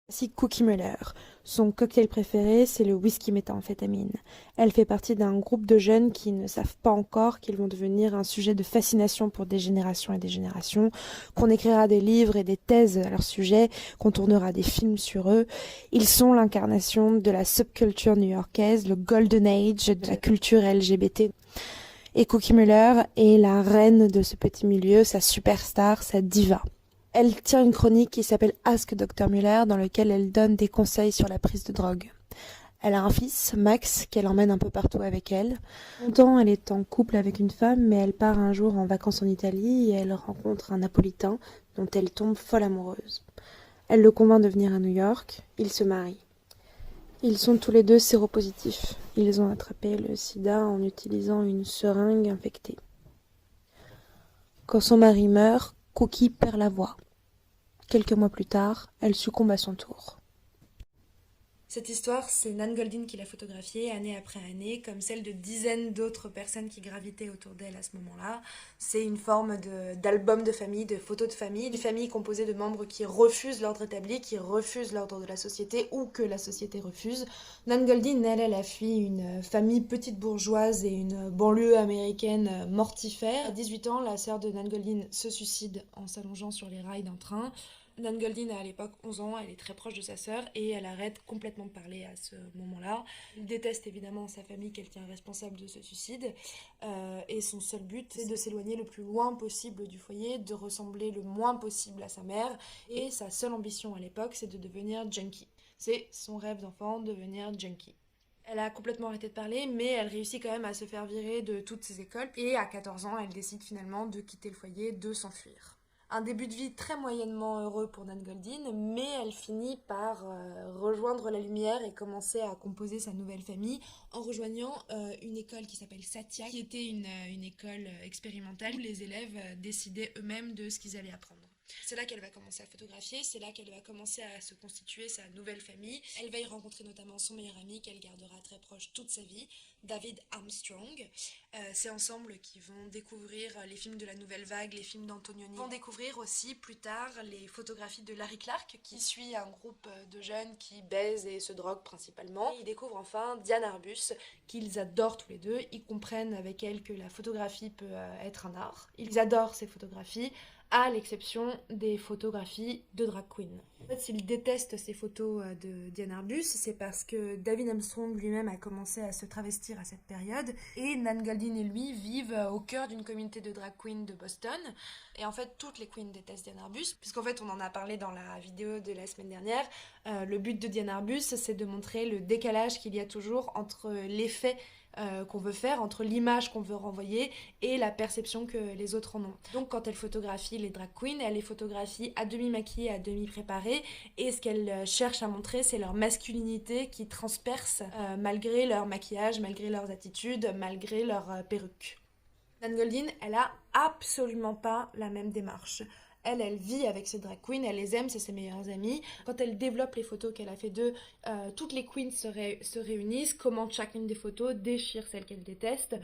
Voici Cookie Muller. Son cocktail préféré, c'est le whisky méthamphétamine. Elle fait partie d'un groupe de jeunes qui ne savent pas encore qu'ils vont devenir un sujet de fascination pour des générations et des générations, qu'on écrira des livres et des thèses à leur sujet, qu'on tournera des films sur eux. Ils sont l'incarnation de la subculture new-yorkaise, le golden age de la culture LGBT. Et Cookie Muller est la reine de ce petit milieu, sa superstar, sa diva. Elle tient une chronique qui s'appelle Ask Dr Muller, dans laquelle elle donne des conseils sur la prise de drogue. Elle a un fils, Max, qu'elle emmène un peu partout avec elle. Longtemps, elle est en couple avec une femme, mais elle part un jour en vacances en Italie et elle rencontre un Napolitain dont elle tombe folle amoureuse. Elle le convainc de venir à New York. Ils se marient. Ils sont tous les deux séropositifs. Ils ont attrapé le sida en utilisant une seringue infectée. Quand son mari meurt, Cookie perd la voix. Quelques mois plus tard, elle succombe à son tour. Cette histoire, c'est Nan Goldin qui l'a photographiée année après année, comme celle de dizaines d'autres personnes qui gravitaient autour d'elle à ce moment-là. C'est une forme d'album de famille, de photos de famille, une famille composée de membres qui refusent l'ordre établi, qui refusent l'ordre de la société ou que la société refuse. Nan Goldin, elle a fui une famille petite bourgeoise et une banlieue américaine mortifère. À 18 ans, la sœur de Nan Goldin se suicide en s'allongeant sur les rails d'un train. Nan Goldin a à l'époque 11 ans, elle est très proche de sa sœur et elle arrête complètement de parler à ce moment-là. Elle déteste évidemment sa famille qu'elle tient responsable de ce suicide et son seul but c'est de s'éloigner le plus loin possible du foyer, de ressembler le moins possible à sa mère et sa seule ambition à l'époque c'est de devenir junkie. C'est son rêve d'enfant, devenir junkie. Elle a complètement arrêté de parler, mais elle réussit quand même à se faire virer de toutes ses écoles. Et à 14 ans, elle décide finalement de quitter le foyer, de s'enfuir. Un début de vie très moyennement heureux pour Nan Goldin, mais elle finit par rejoindre la lumière et commencer à composer sa nouvelle famille en rejoignant une école qui s'appelle Satya, qui était une école expérimentale où les élèves décidaient eux-mêmes de ce qu'ils allaient apprendre. C'est là qu'elle va commencer à photographier, c'est là qu'elle va commencer à se constituer sa nouvelle famille. Elle va y rencontrer notamment son meilleur ami qu'elle gardera très proche toute sa vie, David Armstrong. C'est ensemble qu'ils vont découvrir les films de la Nouvelle Vague, les films d'Antonioni. Ils vont découvrir aussi plus tard les photographies de Larry Clark qui suit un groupe de jeunes qui baisent et se droguent principalement. Et ils découvrent enfin Diane Arbus qu'ils adorent tous les deux. Ils comprennent avec elle que la photographie peut être un art. Ils adorent ces photographies à l'exception des photographies de drag queen. En fait, s'il déteste ces photos de Diane Arbus, c'est parce que David Armstrong lui-même a commencé à se travestir à cette période, et Nan Goldin et lui vivent au cœur d'une communauté de drag queens de Boston. Et en fait, toutes les queens détestent Diane Arbus, puisqu'en fait, on en a parlé dans la vidéo de la semaine dernière. Le but de Diane Arbus, c'est de montrer le décalage qu'il y a toujours entre l'effet qu'on veut faire, entre l'image qu'on veut renvoyer et la perception que les autres en ont. Donc quand elle photographie les drag queens, elle les photographie à demi maquillées, à demi préparées, et ce qu'elle cherche à montrer, c'est leur masculinité qui transperce malgré leur maquillage, malgré leurs attitudes, malgré leur perruque. Nan Goldin, elle a absolument pas la même démarche. Elle vit avec ses drag queens, elle les aime, c'est ses meilleures amies. Quand elle développe les photos qu'elle a fait d'eux, toutes les queens se réunissent, commentent chacune des photos, déchirent celles qu'elle déteste.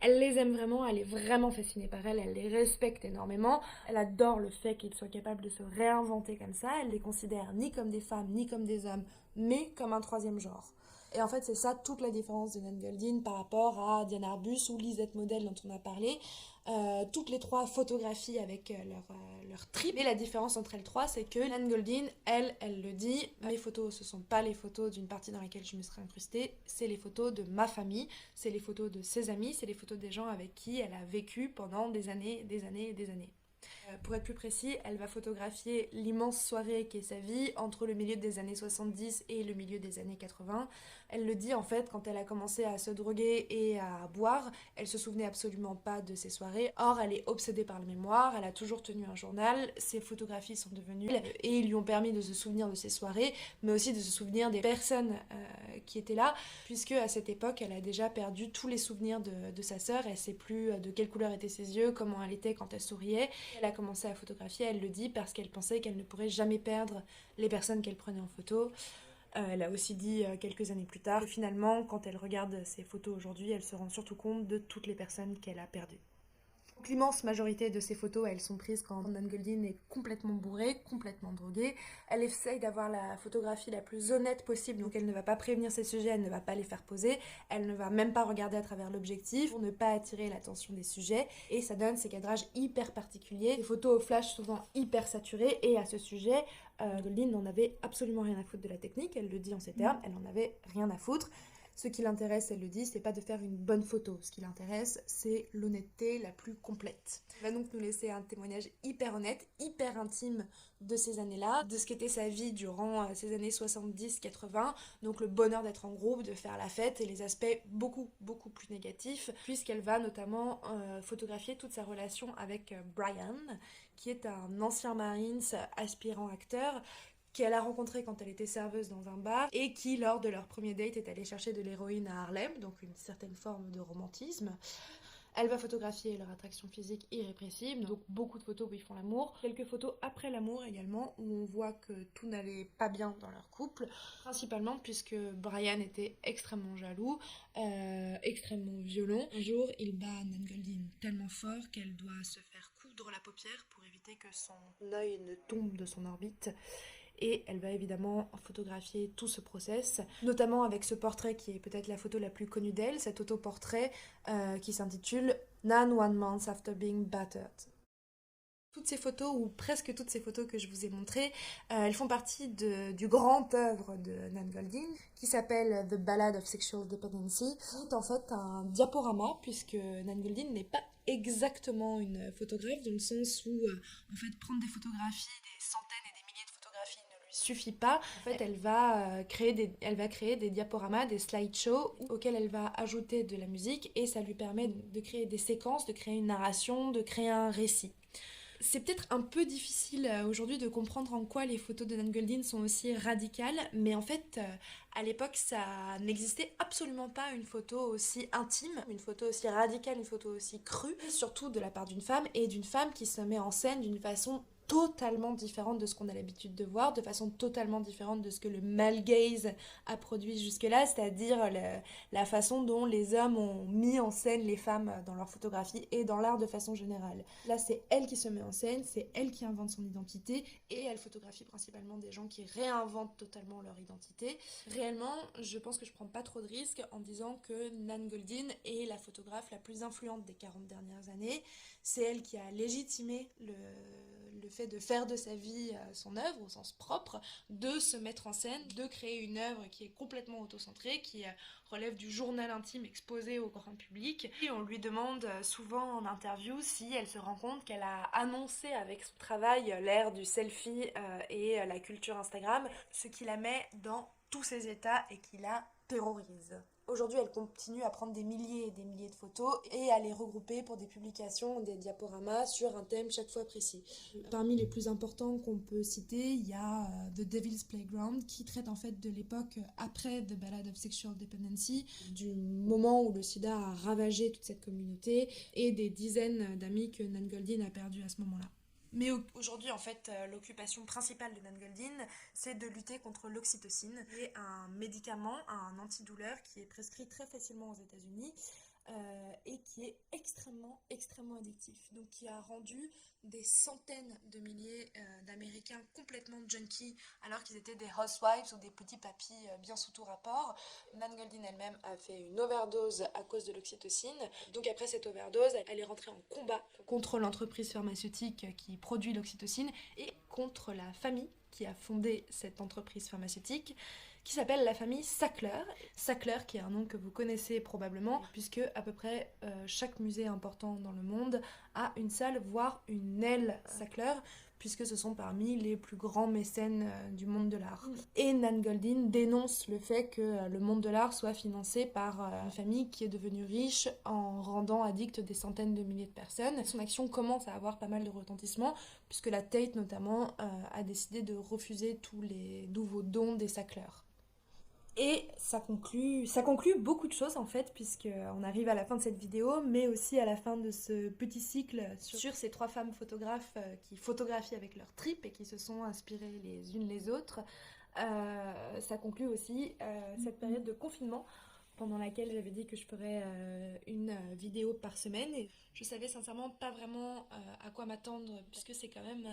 Elle les aime vraiment, elle est vraiment fascinée par elles, elle les respecte énormément. Elle adore le fait qu'ils soient capables de se réinventer comme ça. Elle les considère ni comme des femmes, ni comme des hommes, mais comme un troisième genre. Et en fait, c'est ça toute la différence de Nan Goldin par rapport à Diane Arbus ou Lisette Model dont on a parlé. Toutes les trois photographient avec leur trip. Et la différence entre elles trois, c'est que Nan Goldin, elle le dit, mes photos, ce sont pas les photos d'une partie dans laquelle je me serais incrustée, c'est les photos de ma famille, c'est les photos de ses amis, c'est les photos des gens avec qui elle a vécu pendant des années, des années et des années. Pour être plus précis, elle va photographier l'immense soirée qui est sa vie entre le milieu des années 70 et le milieu des années 80. Elle le dit en fait, quand elle a commencé à se droguer et à boire, elle se souvenait absolument pas de ces soirées. Or, elle est obsédée par la mémoire, elle a toujours tenu un journal, ses photographies sont devenues et ils lui ont permis de se souvenir de ces soirées, mais aussi de se souvenir des personnes qui étaient là, puisque à cette époque, elle a déjà perdu tous les souvenirs de sa sœur, elle sait plus de quelle couleur étaient ses yeux, comment elle était quand elle souriait. Elle a commencé à photographier, elle le dit, parce qu'elle pensait qu'elle ne pourrait jamais perdre les personnes qu'elle prenait en photo. Elle a aussi dit quelques années plus tard que finalement, quand elle regarde ses photos aujourd'hui, elle se rend surtout compte de toutes les personnes qu'elle a perdues. L'immense majorité de ces photos, elles sont prises quand Nan Goldin est complètement bourrée, complètement droguée. Elle essaye d'avoir la photographie la plus honnête possible, donc elle ne va pas prévenir ses sujets, elle ne va pas les faire poser, elle ne va même pas regarder à travers l'objectif pour ne pas attirer l'attention des sujets, et ça donne ces cadrages hyper particuliers, des photos au flash souvent hyper saturées, et à ce sujet, Goldin n'en avait absolument rien à foutre de la technique, elle le dit en ces termes, elle n'en avait rien à foutre. Ce qui l'intéresse, elle le dit, c'est pas de faire une bonne photo. Ce qui l'intéresse, c'est l'honnêteté la plus complète. Elle va donc nous laisser un témoignage hyper honnête, hyper intime de ces années-là, de ce qu'était sa vie durant ces années 70-80, donc le bonheur d'être en groupe, de faire la fête et les aspects beaucoup, beaucoup plus négatifs, puisqu'elle va notamment photographier toute sa relation avec Brian, qui est un ancien Marines aspirant acteur, qu'elle a rencontré quand elle était serveuse dans un bar et qui, lors de leur premier date, est allée chercher de l'héroïne à Harlem, donc une certaine forme de romantisme. Elle va photographier leur attraction physique irrépressible, donc beaucoup de photos où ils font l'amour. Quelques photos après l'amour également, où on voit que tout n'allait pas bien dans leur couple, principalement puisque Brian était extrêmement jaloux, extrêmement violent. Un jour, il bat Nan Goldin tellement fort qu'elle doit se faire coudre la paupière pour éviter que son œil ne tombe de son orbite. Et elle va évidemment photographier tout ce process, notamment avec ce portrait qui est peut-être la photo la plus connue d'elle, cet autoportrait qui s'intitule Nan One Month After Being Battered. Toutes ces photos, ou presque toutes ces photos que je vous ai montrées, elles font partie du grand œuvre de Nan Goldin, qui s'appelle The Ballad of Sexual Dependency, qui est en fait un diaporama, puisque Nan Goldin n'est pas exactement une photographe, dans le sens où, en fait, prendre des photographies, des centaines et des milliers de photographies ne lui suffit pas. En fait, elle va créer des diaporamas, des slideshows, auxquels elle va ajouter de la musique, et ça lui permet de créer des séquences, de créer une narration, de créer un récit. C'est peut-être un peu difficile aujourd'hui de comprendre en quoi les photos de Nan Goldin sont aussi radicales, mais en fait, à l'époque, ça n'existait absolument pas une photo aussi intime, une photo aussi radicale, une photo aussi crue, surtout de la part d'une femme, et d'une femme qui se met en scène d'une façon totalement différente de ce qu'on a l'habitude de voir, de façon totalement différente de ce que le male gaze a produit jusque-là, c'est-à-dire la façon dont les hommes ont mis en scène les femmes dans leur photographie et dans l'art de façon générale. Là, c'est elle qui se met en scène, c'est elle qui invente son identité, et elle photographie principalement des gens qui réinventent totalement leur identité. Réellement, je pense que je prends pas trop de risques en disant que Nan Goldin est la photographe la plus influente des 40 dernières années. C'est elle qui a légitimé le fait de faire de sa vie son œuvre au sens propre, de se mettre en scène, de créer une œuvre qui est complètement autocentrée, qui relève du journal intime exposé au grand public. Et on lui demande souvent en interview si elle se rend compte qu'elle a annoncé avec son travail l'ère du selfie et la culture Instagram, ce qui la met dans tous ses états et qui la terrorise. Aujourd'hui, elle continue à prendre des milliers et des milliers de photos et à les regrouper pour des publications, des diaporamas sur un thème chaque fois précis. Parmi les plus importants qu'on peut citer, il y a The Devil's Playground, qui traite en fait de l'époque après The Ballad of Sexual Dependency, du moment où le sida a ravagé toute cette communauté et des dizaines d'amis que Nan Goldin a perdus à ce moment-là. Mais aujourd'hui, en fait, l'occupation principale de Nan Goldin, c'est de lutter contre l'oxytocine, qui est un médicament, un antidouleur qui est prescrit très facilement aux États-Unis et qui est extrêmement, extrêmement addictif. Donc, qui a rendu des centaines de milliers d'Américains complètement junkies, alors qu'ils étaient des housewives ou des petits papis bien sous tout rapport. Nan Goldin elle-même a fait une overdose à cause de l'oxytocine. Donc après cette overdose, elle est rentrée en combat contre l'entreprise pharmaceutique qui produit l'oxytocine et contre la famille qui a fondé cette entreprise pharmaceutique, qui s'appelle la famille Sackler. Sackler, qui est un nom que vous connaissez probablement, puisque à peu près chaque musée important dans le monde a une salle, voire une aile Sackler, puisque ce sont parmi les plus grands mécènes du monde de l'art. Et Nan Goldin dénonce le fait que le monde de l'art soit financé par une famille qui est devenue riche en rendant addicts des centaines de milliers de personnes. Son action commence à avoir pas mal de retentissement, puisque la Tate notamment a décidé de refuser tous les nouveaux dons des Sackler. Et ça conclut beaucoup de choses en fait, puisqu'on arrive à la fin de cette vidéo, mais aussi à la fin de ce petit cycle sur ces trois femmes photographes qui photographient avec leurs tripes et qui se sont inspirées les unes les autres. Ça conclut aussi cette période de confinement, pendant laquelle j'avais dit que je ferais une vidéo par semaine. Et je savais sincèrement pas vraiment à quoi m'attendre, puisque c'est quand même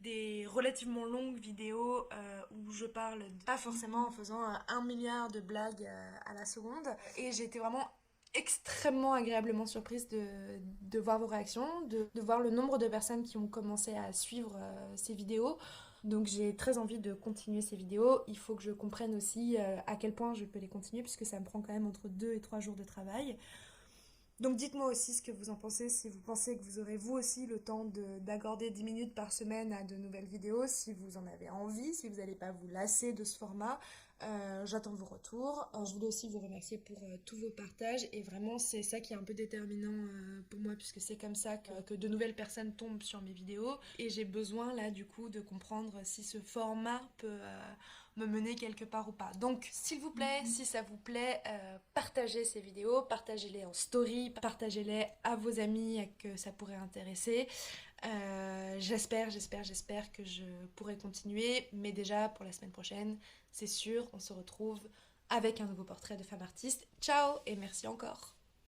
des relativement longues vidéos où je parle pas forcément en faisant 1 milliard de blagues à la seconde. Et j'ai été vraiment extrêmement agréablement surprise de voir vos réactions, de voir le nombre de personnes qui ont commencé à suivre ces vidéos. Donc j'ai très envie de continuer ces vidéos. Il faut que je comprenne aussi à quel point je peux les continuer, puisque ça me prend quand même entre 2 et 3 jours de travail. Donc dites-moi aussi ce que vous en pensez, si vous pensez que vous aurez vous aussi le temps d'accorder 10 minutes par semaine à de nouvelles vidéos, si vous en avez envie, si vous n'allez pas vous lasser de ce format. J'attends vos retours. Je voulais aussi vous remercier pour tous vos partages et vraiment c'est ça qui est un peu déterminant pour moi, puisque c'est comme ça que de nouvelles personnes tombent sur mes vidéos et j'ai besoin là du coup de comprendre si ce format peut me mener quelque part ou pas. Donc s'il vous plaît, si ça vous plaît, partagez ces vidéos, partagez-les en story, partagez-les à vos amis que ça pourrait intéresser. J'espère que je pourrai continuer, mais déjà pour la semaine prochaine, c'est sûr, on se retrouve avec un nouveau portrait de femme artiste. Ciao et merci encore.